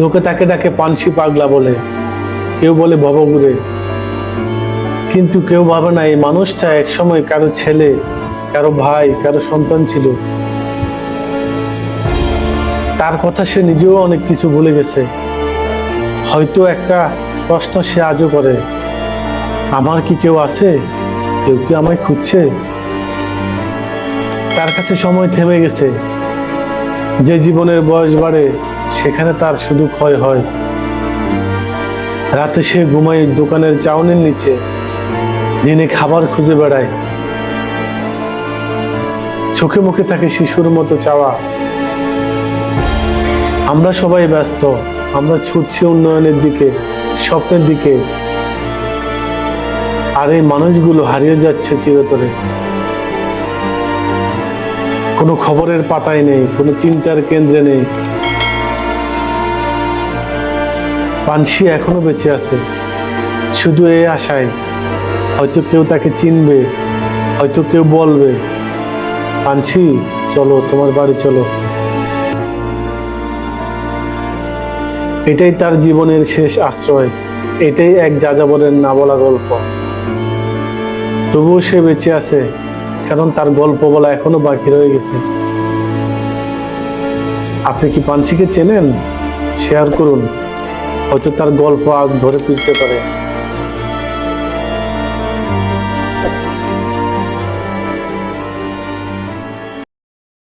লোকে তাকে ডাকে পানসি পাগলা বলে, কেউ বলে ভবঘুরে, কিন্তু কেউ ভাবে না এই মানুষটা একসময় কারো ছেলে, কারো ভাই, কারো সন্তান ছিল। তার কথা সে নিজেও অনেক কিছু ভুলে গেছে। হয়তো একটা প্রশ্ন সে আজও করে, আমার কি কেউ আছে? কেউ কি আমায় খুঁজছে? তার কাছে সময় থেমে গেছে। যে জীবনের বয়স বাড়ে সেখানে তার শুধু ক্ষয় হয়। রাতে সে ঘুমায় দোকানের চাউনির নিচে, দিনে খাবার খুঁজে বেড়ায়। চোখে মুখে থাকে শিশুর মতো চাওয়া। আমরা সবাই ব্যস্ত, আমরা ছুটছি উন্নয়নের দিকে, স্বপ্নের দিকে, আর এই মানুষগুলো হারিয়ে যাচ্ছে চিরতরে। কোনো খবরের পাতায় নেই, কোনো চিন্তার কেন্দ্রে নেই। পানসি এখনো বেঁচে আছে, শুধু এই আশায় হয়তো কেউ তাকে চিনবে, হয়তো কেউ বলবে, পানসি চলো, তোমার বাড়ি চলো। এটাই তার জীবনের শেষ আশ্রয়, এটাই এক যাযাবরের না বলা গল্প। তবুও সে বেঁচে আছে, কারণ তার গল্প বলা এখনো বাকি রয়ে গেছে। আপনি কি পানসিকে চেনেন? শেয়ার করুন, হয়তো তার গল্প আজ ঘরে ফিরতে পারে।